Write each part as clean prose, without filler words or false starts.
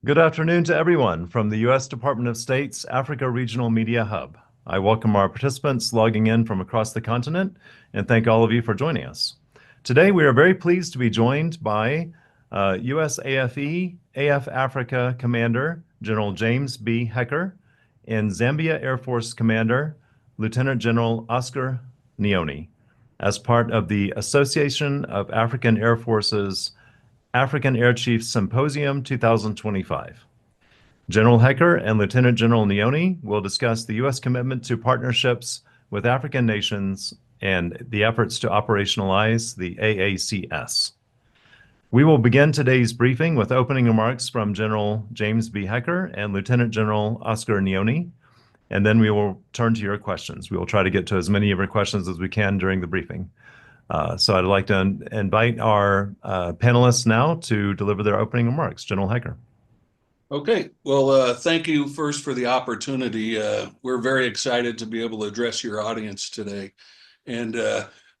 Good afternoon to everyone from the U.S. Department of State's Africa Regional Media Hub. I welcome our participants logging in from across the continent and thank all of you for joining us. Today, we are very pleased to be joined by U.S. AF Africa Commander General James B. Hecker and Zambia Air Force Commander Lieutenant General Oscar Nyoni as part of the Association of African Air Forces African Air Chiefs Symposium 2025. General Hecker and Lieutenant General Nyoni will discuss the U.S. commitment to partnerships with African nations and the efforts to operationalize the AACS. We will begin today's briefing with opening remarks from General James B. Hecker and Lieutenant General Oscar Nyoni, and then we will turn to your questions. We will try to get to as many of your questions as we can during the briefing. So I'd like to invite our panelists now to deliver their opening remarks. General Hecker. Okay, well, thank you first for the opportunity. We're very excited to be able to address your audience today. And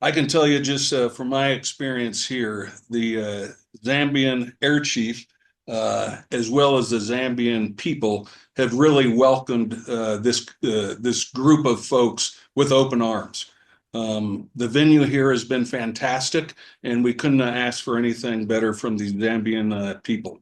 I can tell you just from my experience here, the Zambian Air Chief, as well as the Zambian people, have really welcomed this group of folks with open arms. The venue here has been fantastic, and we couldn't ask for anything better from the Zambian people.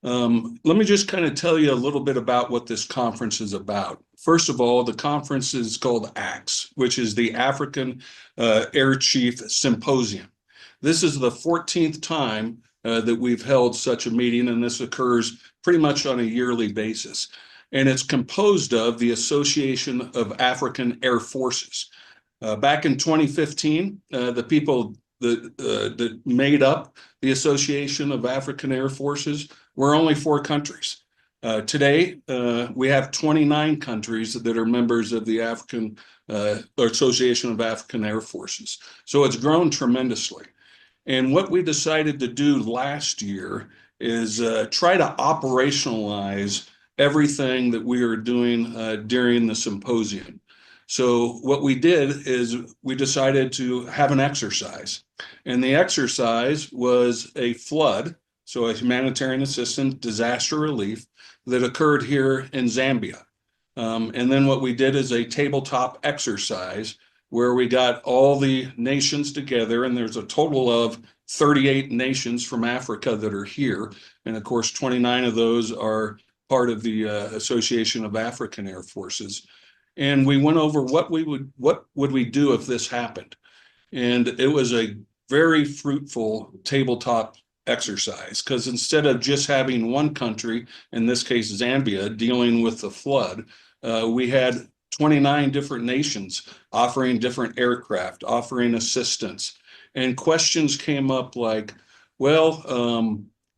Let me just kind of tell you a little bit about what this conference is about. First of all, the conference is called ACTS, which is the African Air Chief Symposium. This is the 14th time that we've held such a meeting, and this occurs pretty much on a yearly basis. And it's composed of the Association of African Air Forces. Back in 2015, the people that made up the Association of African Air Forces were only 4 countries. Today, we have 29 countries that are members of the Association of African Air Forces. So it's grown tremendously. And what we decided to do last year is try to operationalize everything that we are doing during the symposium. So what we did is we decided to have an exercise. And the exercise was a flood, so a humanitarian assistance, disaster relief, that occurred here in Zambia. And then what we did is a tabletop exercise where we got all the nations together, and there's a total of 38 nations from Africa that are here. And of course, 29 of those are part of the Association of African Air Forces. And we went over what would we do if this happened. And it was a very fruitful tabletop exercise, because instead of just having one country, in this case Zambia, dealing with the flood, we had 29 different nations offering different aircraft, offering assistance. And questions came up like, well,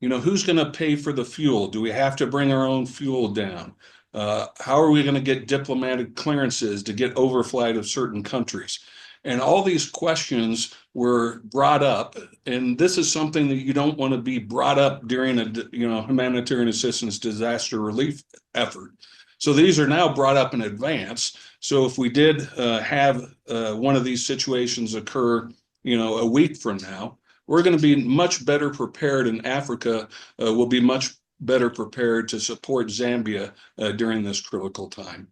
who's going to pay for the fuel? Do we have to bring our own fuel down? How are we going to get diplomatic clearances to get overflight of certain countries? And all these questions were brought up, and this is something that you don't want to be brought up during a humanitarian assistance disaster relief effort. So these are now brought up in advance. So if we did have one of these situations occur, a week from now, we're going to be much better prepared, and Africa will be much better prepared to support Zambia during this critical time.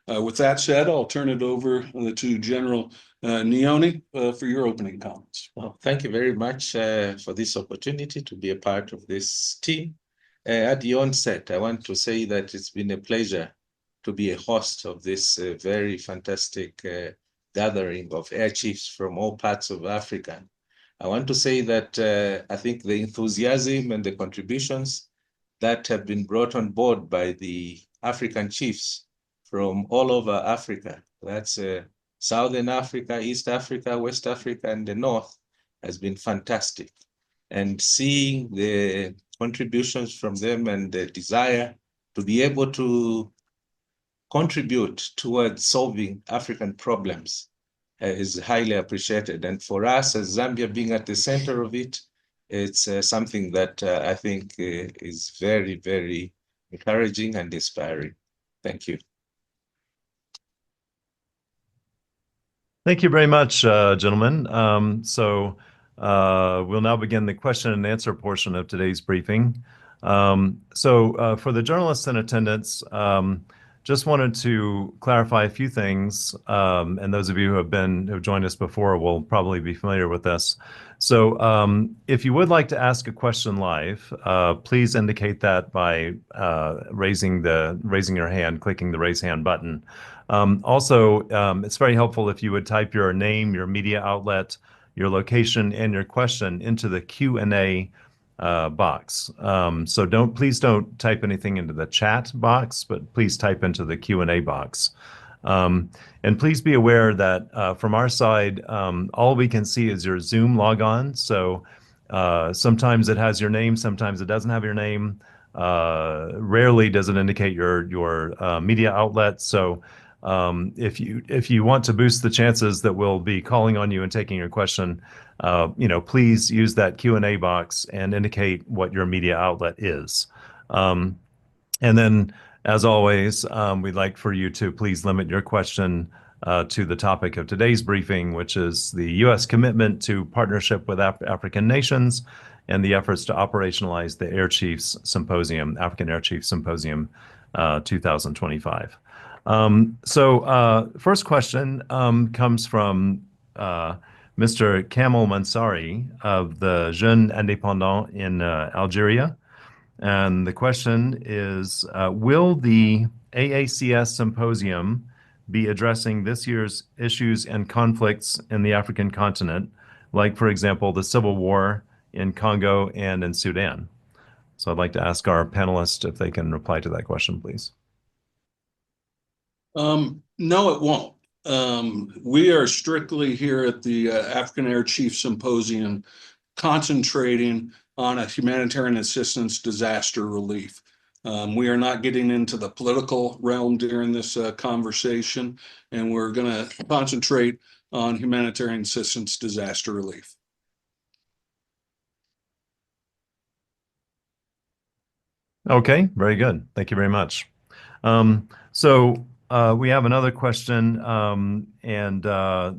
With that said, I'll turn it over to General Nyoni for your opening comments. Well, thank you very much for this opportunity to be a part of this team. At the onset, I want to say that it's been a pleasure to be a host of this very fantastic gathering of air chiefs from all parts of Africa. I want to say that I think the enthusiasm and the contributions that have been brought on board by the African chiefs from all over Africa, that's Southern Africa, East Africa, West Africa, and the North, has been fantastic. And seeing the contributions from them and the desire to be able to contribute towards solving African problems is highly appreciated. And for us as Zambia being at the center of it, it's something that I think is very, very encouraging and inspiring. Thank you. Thank you very much, gentlemen. We'll now begin the question and answer portion of today's briefing. For the journalists in attendance, just wanted to clarify a few things, and those of you who've joined us before will probably be familiar with this. So, if you would like to ask a question live, please indicate that by raising your hand, clicking the raise hand button. It's very helpful if you would type your name, your media outlet, your location, and your question into the Q&A box. Please don't type anything into the chat box, but please type into the Q&A box. And please be aware that from our side, all we can see is your Zoom logon. So sometimes it has your name, sometimes it doesn't have your name. Rarely does it indicate your media outlet. So if you want to boost the chances that we'll be calling on you and taking your question, please use that Q&A box and indicate what your media outlet is. And then, as always, we'd like for you to please limit your question to the topic of today's briefing, which is the U.S. commitment to partnership with African nations and the efforts to operationalize the Air Chiefs Symposium, African Air Chiefs Symposium 2025. First question comes from Mr. Kamel Mansari of the Jeunes Indépendants in Algeria. And the question is, will the AACS Symposium be addressing this year's issues and conflicts in the African continent, like, for example, the civil war in Congo and in Sudan? So I'd like to ask our panelists if they can reply to that question, please. No, it won't. We are strictly here at the African Air Chief Symposium concentrating on a humanitarian assistance disaster relief. We are not getting into the political realm during this conversation, and we're going to concentrate on humanitarian assistance disaster relief. Okay, very good. Thank you very much. We have another question, and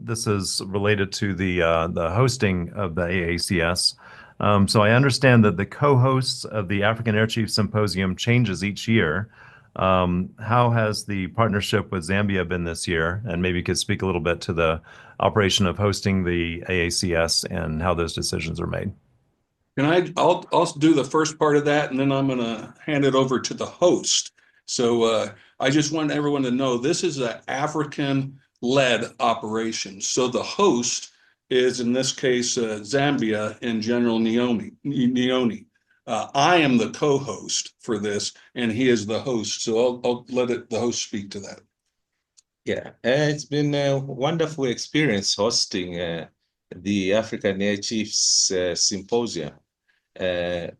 this is related to the hosting of the AACS. I understand that the co-hosts of the African Air Chief Symposium changes each year. How has the partnership with Zambia been this year? And maybe you could speak a little bit to the operation of hosting the AACS and how those decisions are made. I'll do the first part of that, and then I'm going to hand it over to the host. So I just want everyone to know this is an African-led operation. So the host is, in this case, Zambia and General Nyoni. I am the co-host for this, and he is the host. So I'll let the host speak to that. Yeah, it's been a wonderful experience hosting the African Air Chiefs Symposium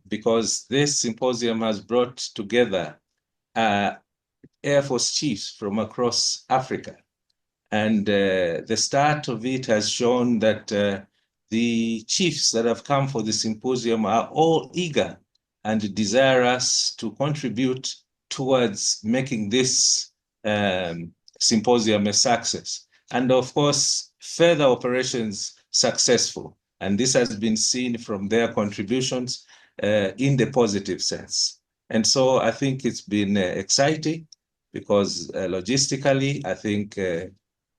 because this symposium has brought together Air Force chiefs from across Africa. And the start of it has shown that the chiefs that have come for the symposium are all eager and desirous to contribute towards making this symposium a success. And of course, further operations successful. And this has been seen from their contributions in the positive sense. And so I think it's been exciting because logistically, I think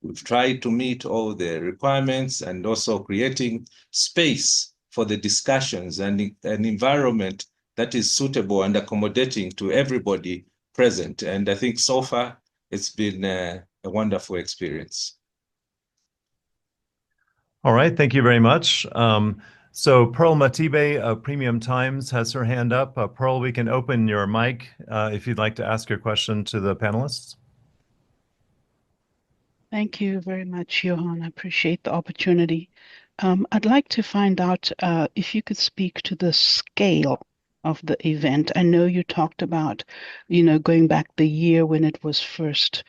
we've tried to meet all the requirements and also creating space for the discussions and an environment that is suitable and accommodating to everybody present. And I think so far it's been a wonderful experience. All right, thank you very much. Pearl Matibe of Premium Times has her hand up. Pearl, we can open your mic if you'd like to ask your question to the panelists. Thank you very much, Johan. I appreciate the opportunity. I'd like to find out if you could speak to the scale of the event. I know you talked about, going back the year when it was first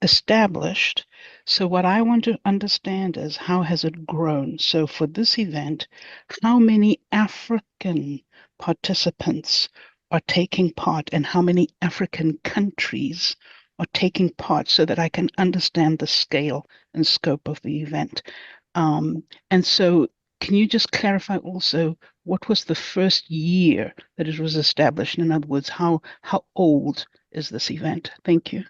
established. So what I want to understand is how has it grown? So for this event, how many African participants are taking part and how many African countries are taking part so that I can understand the scale and scope of the event? And so can you just clarify also what was the first year that it was established? In other words, how old is this event? Thank you.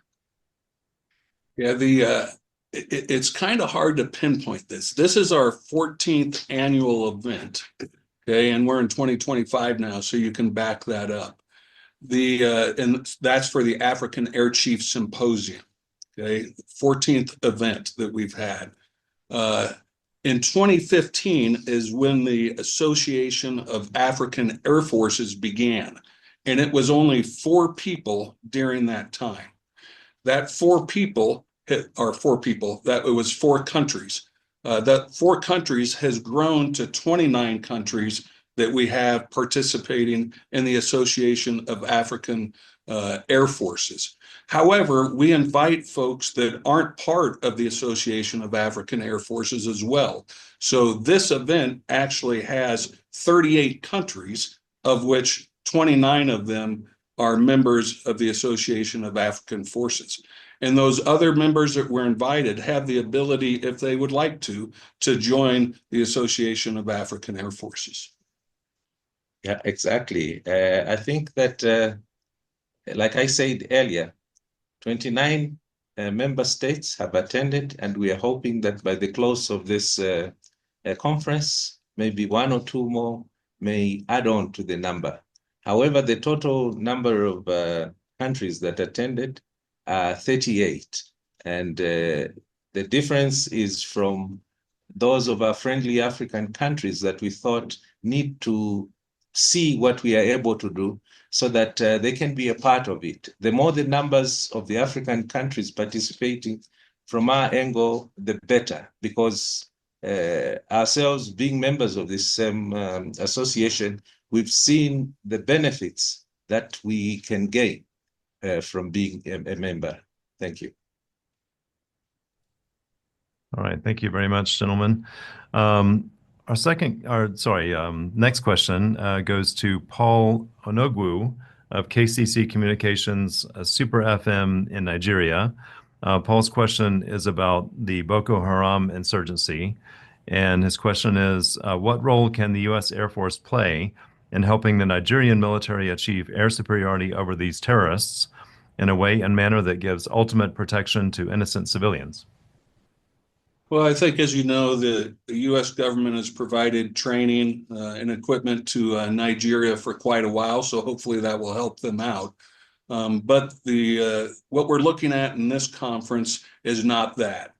Yeah, it's kind of hard to pinpoint this. This is our 14th annual event, okay, and we're in 2025 now, so you can back that up. And that's for the African Air Chief Symposium, okay, 14th event that we've had. In 2015 is when the Association of African Air Forces began, and it was only 4 people during that time. That 4 people, that it was 4 countries. That 4 countries has grown to 29 countries that we have participating in the Association of African Air Forces. However, we invite folks that aren't part of the Association of African Air Forces as well. So this event actually has 38 countries, of which 29 of them are members of the Association of African Forces. And those other members that were invited have the ability, if they would like to join the Association of African Air Forces. Yeah, exactly. I think that, like I said earlier, 29 member states have attended, and we are hoping that by the close of this conference, maybe 1 or 2 more may add on to the number. However, the total number of countries that attended are 38. And the difference is from those of our friendly African countries that we thought need to see what we are able to do so that they can be a part of it. The more the numbers of the African countries participating from our angle, the better, because ourselves being members of this association, we've seen the benefits that we can gain from being a member. Thank you. All right, thank you very much, gentlemen. Next question goes to Paul Onogwu of KCC Communications Super FM in Nigeria. Paul's question is about the Boko Haram insurgency, and his question is, what role can the U.S. Air Force play in helping the Nigerian military achieve air superiority over these terrorists in a way and manner that gives ultimate protection to innocent civilians? Well, I think, as you know, the U.S. government has provided training and equipment to Nigeria for quite a while, so hopefully that will help them out. But what we're looking at in this conference is not that.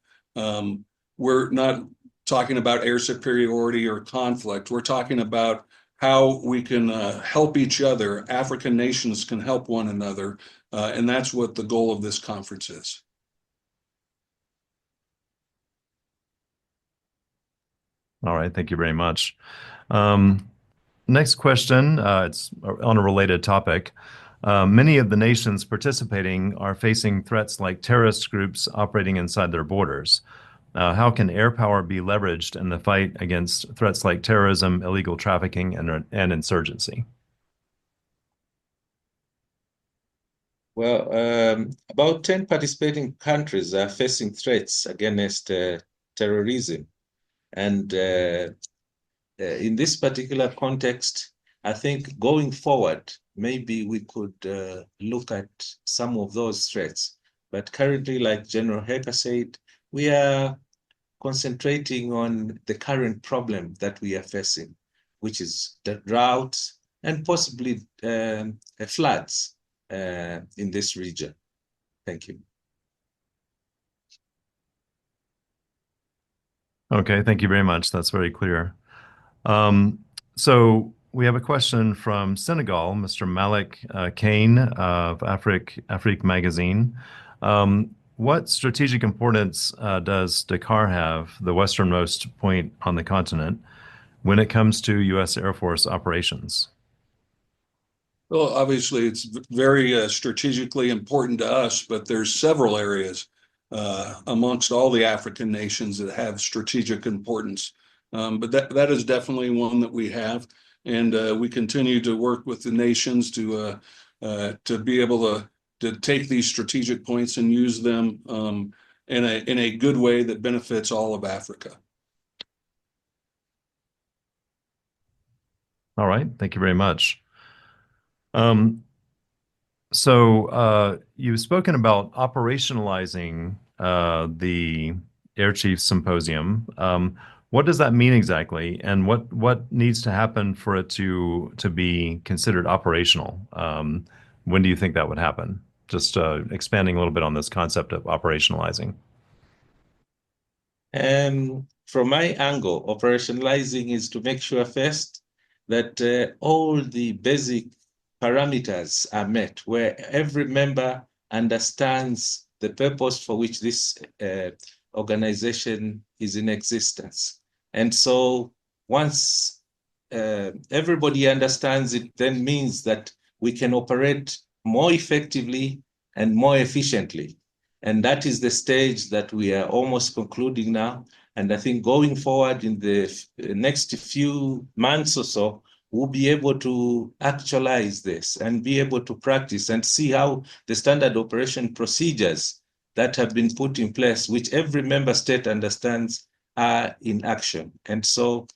We're not talking about air superiority or conflict. We're talking about how we can help each other. African nations can help one another, and that's what the goal of this conference is. All right, thank you very much. Next question, it's on a related topic. Many of the nations participating are facing threats like terrorist groups operating inside their borders. How can air power be leveraged in the fight against threats like terrorism, illegal trafficking, and insurgency? Well, about 10 participating countries are facing threats against terrorism. And in this particular context, I think going forward, maybe we could look at some of those threats. But currently, like General Hecker said, we are concentrating on the current problem that we are facing, which is the droughts and possibly floods in this region. Thank you. Okay, thank you very much. That's very clear. So we have a question from Senegal, Mr. Malik Kane of Afrique Magazine. What strategic importance does Dakar have, the westernmost point on the continent, when it comes to U.S. Air Force operations? Well, obviously, it's very strategically important to us, but there's several areas amongst all the African nations that have strategic importance. But that is definitely one that we have, and we continue to work with the nations to be able to take these strategic points and use them in a good way that benefits all of Africa. All right. Thank you very much. So you've spoken about operationalizing the Air Chiefs Symposium. What does that mean exactly, and what needs to happen for it to be considered operational? When do you think that would happen? Just expanding a little bit on this concept of operationalizing. From my angle, operationalizing is to make sure first that all the basic parameters are met, where every member understands the purpose for which this organization is in existence. And so once everybody understands it, then means that we can operate more effectively and more efficiently. And that is the stage that we are almost concluding now. And I think going forward in the next few months or so, we'll be able to actualize this and be able to practice and see how the standard operation procedures that have been put in place, which every member state understands, are in action. And so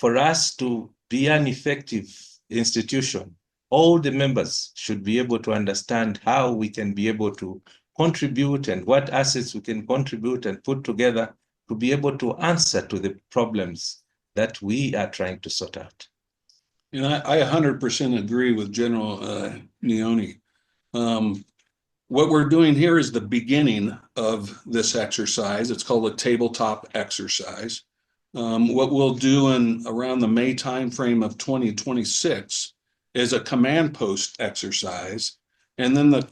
for us to be an effective institution, all the members should be able to understand how we can be able to contribute and what assets we can contribute and put together to be able to answer to the problems that we are trying to sort out. And I 100% agree with General Nyoni. What we're doing here is the beginning of this exercise. It's called a tabletop exercise. What we'll do in around the May timeframe of 2026 is a command post exercise. And then the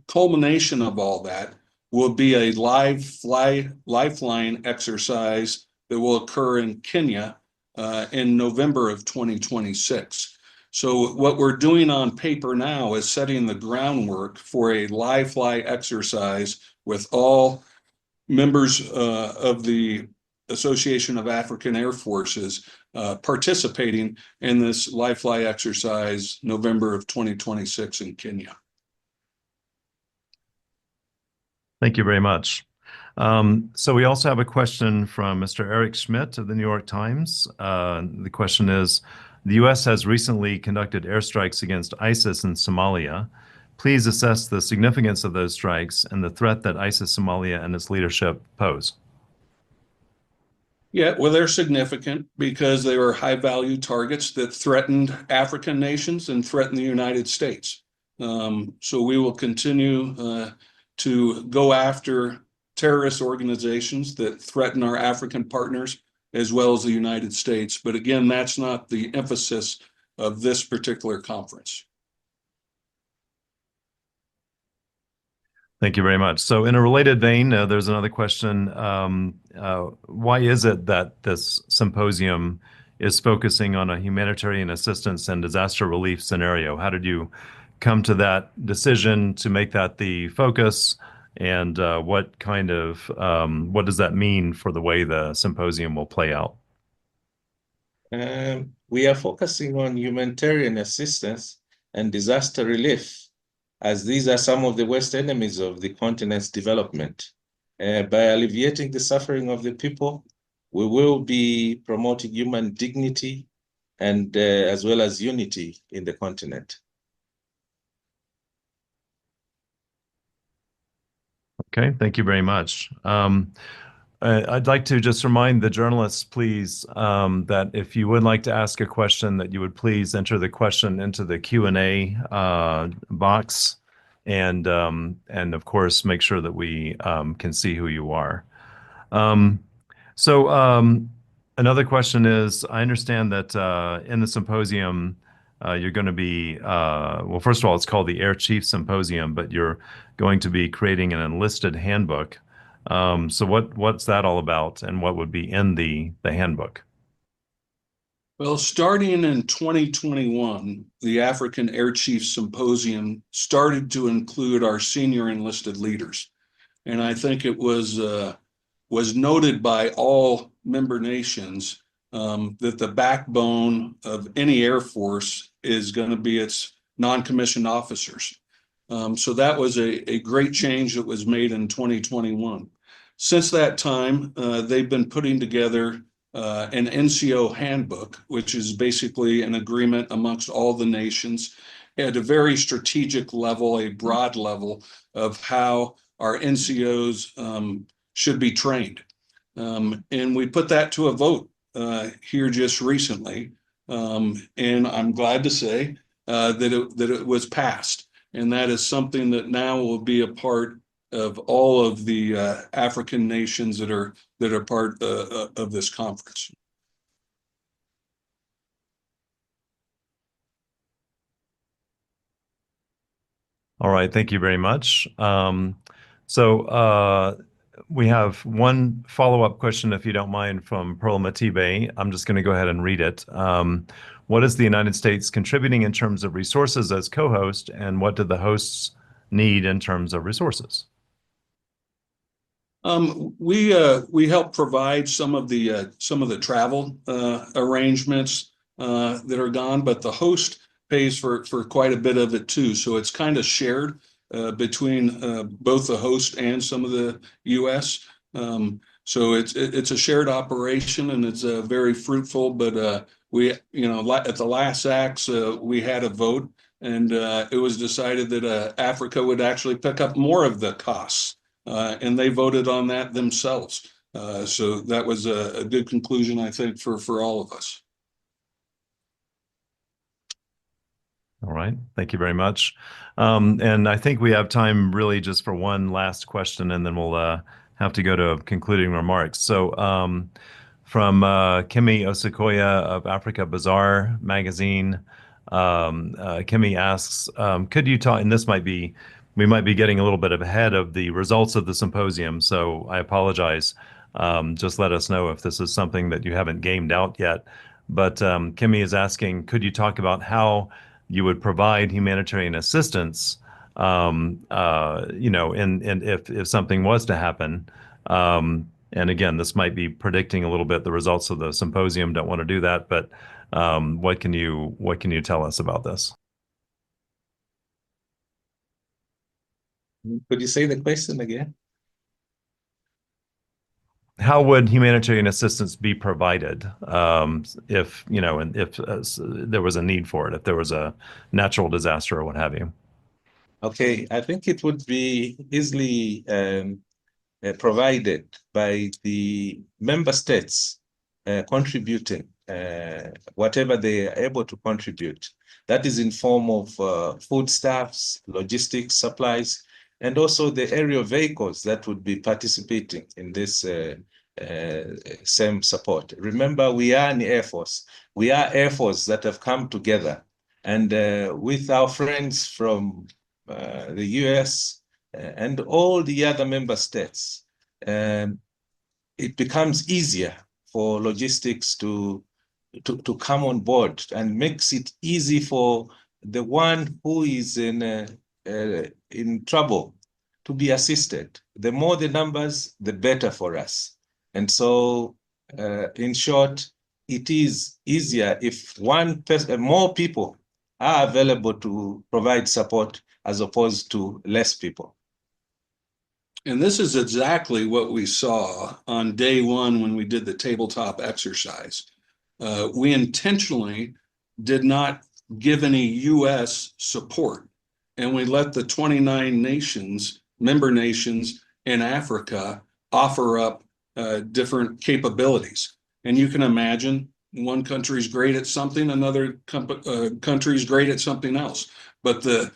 culmination of all that will be a lifeline exercise that will occur in Kenya in November of 2026. So what we're doing on paper now is setting the groundwork for a live fly exercise with all members of the Association of African Air Forces participating in this live fly exercise November of 2026 in Kenya. Thank you very much. So we also have a question from Mr. Eric Schmidt of the New York Times. The question is, the U.S. has recently conducted airstrikes against ISIS in Somalia. Please assess the significance of those strikes and the threat that ISIS Somalia and its leadership pose. Yeah, well, they're significant because they were high-value targets that threatened African nations and threatened the United States. So we will continue to go after terrorist organizations that threaten our African partners as well as the United States. But again, that's not the emphasis of this particular conference. Thank you very much. So in a related vein, there's another question. Why is it that this symposium is focusing on a humanitarian assistance and disaster relief scenario? How did you come to that decision to make that the focus? And what does that mean for the way the symposium will play out? We are focusing on humanitarian assistance and disaster relief, as these are some of the worst enemies of the continent's development. By alleviating the suffering of the people, we will be promoting human dignity and as well as unity in the continent. Okay, thank you very much. I'd like to just remind the journalists, please, that if you would like to ask a question, that you would please enter the question into the Q&A box, and of course, make sure that we can see who you are. Another question is, I understand that in the symposium, you're going to be, well, first of all, it's called the Air Chief Symposium, but you're going to be creating an enlisted handbook. So what's that all about, and what would be in the handbook? Well, starting in 2021, the African Air Chief Symposium started to include our senior enlisted leaders. And I think it was noted by all member nations that the backbone of any Air Force is going to be its non-commissioned officers. So that was a great change that was made in 2021. Since that time, they've been putting together an NCO handbook, which is basically an agreement amongst all the nations at a very strategic level, a broad level of how our NCOs should be trained. And we put that to a vote here just recently. And I'm glad to say that it was passed. And that is something that now will be a part of all of the African nations that are part of this conference. All right, thank you very much. We have one follow-up question, if you don't mind, from Pearl Matibe. I'm just going to go ahead and read it. What is the United States contributing in terms of resources as co-host, and what do the hosts need in terms of resources? We help provide some of the travel arrangements that are gone, but the host pays for quite a bit of it too. So it's kind of shared between both the host and some of the U.S. So it's a shared operation, and it's very fruitful. But we, at the last acts, we had a vote, and it was decided that Africa would actually pick up more of the costs. And they voted on that themselves. So that was a good conclusion, I think, for all of us. All right, thank you very much. And I think we have time really just for one last question, and then we'll have to go to concluding remarks. So from Kimi Osikoya of Africa Bazaar magazine, Kimi asks, could you talk, and we might be getting a little bit ahead of the results of the symposium, so I apologize. Just let us know if this is something that you haven't gamed out yet. But Kimi is asking, could you talk about how you would provide humanitarian assistance, and if something was to happen. And again, this might be predicting a little bit the results of the symposium. Don't want to do that, but what can you tell us about this? Could you say the question again? How would humanitarian assistance be provided if there was a need for it, if there was a natural disaster or what have you? Okay, I think it would be easily provided by the member states contributing whatever they are able to contribute. That is in form of foodstuffs, logistics, supplies, and also the aerial vehicles that would be participating in this same support. Remember, we are an Air Force. We are Air Force that have come together. And with our friends from the US and all the other member states, it becomes easier for logistics to come on board, and makes it easy for the one who is in trouble to be assisted. The more the numbers, the better for us. And so, in short, it is easier if more people are available to provide support as opposed to less people. And this is exactly what we saw on day one when we did the tabletop exercise. We intentionally did not give any U.S. support, and we let the 29 member nations in Africa offer up different capabilities. And you can imagine one country's great at something, another country's great at something else. But the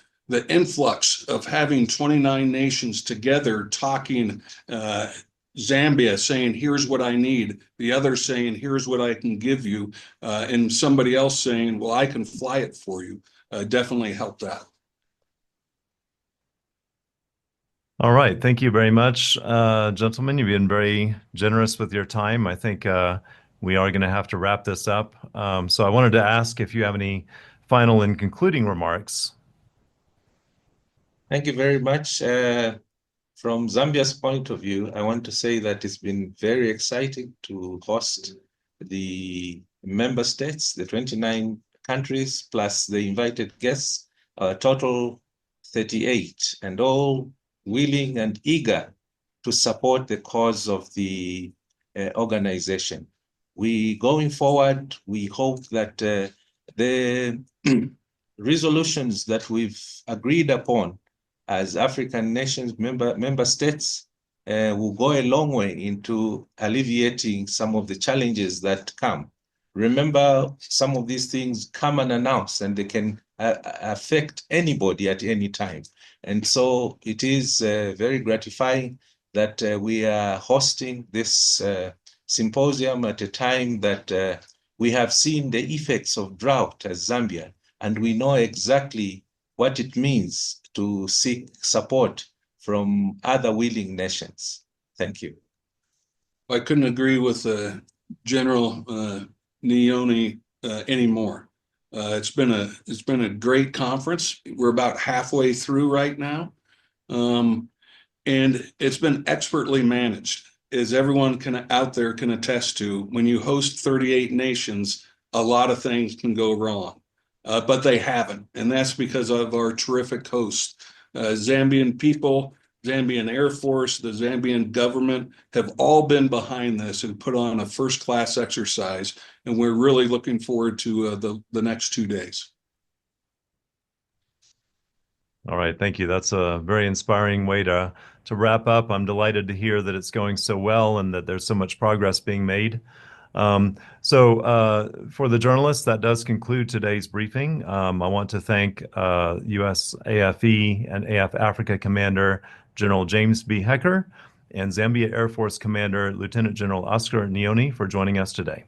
influx of having 29 nations together talking, Zambia saying, here's what I need, the other saying, here's what I can give you, and somebody else saying, well, I can fly it for you, definitely helped that. All right. Thank you very much, gentlemen. You've been very generous with your time. I think we are going to have to wrap this up. So I wanted to ask if you have any final and concluding remarks. Thank you very much. From Zambia's point of view, I want to say that it's been very exciting to host the member states, the 29 countries, plus the invited guests, total 38, and all willing and eager to support the cause of the organization. Going forward, we hope that the resolutions that we've agreed upon as African nations, member states, will go a long way into alleviating some of the challenges that come. Remember, some of these things come unannounced and they can affect anybody at any time. And so it is very gratifying that we are hosting this symposium at a time that we have seen the effects of drought as Zambia, and we know exactly what it means to seek support from other willing nations. Thank you. I couldn't agree with General Nyoni anymore. It's been a great conference. We're about halfway through right now, and it's been expertly managed. As everyone out there can attest to, when you host 38 nations, a lot of things can go wrong, but they haven't, and that's because of our terrific hosts. Zambian people, Zambian Air Force, the Zambian government have all been behind this and put on a first-class exercise, and we're really looking forward to the next 2 days. All right, thank you. That's a very inspiring way to wrap up. I'm delighted to hear that it's going so well and that there's so much progress being made. For the journalists, that does conclude today's briefing. I want to thank U.S. AFE and AF Africa Commander General James B. Hecker and Zambia Air Force Commander Lieutenant General Oscar Nyoni for joining us today.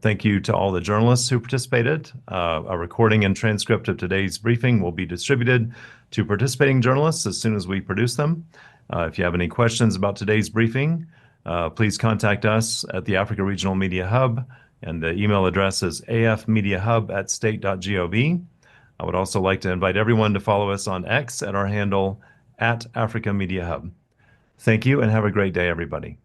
Thank you to all the journalists who participated. A recording and transcript of today's briefing will be distributed to participating journalists as soon as we produce them. If you have any questions about today's briefing, please contact us at the Africa Regional Media Hub, and the email address is afmediahub@state.gov. I would also like to invite everyone to follow us on X at our handle @Africa Media Hub. Thank you and have a great day, everybody.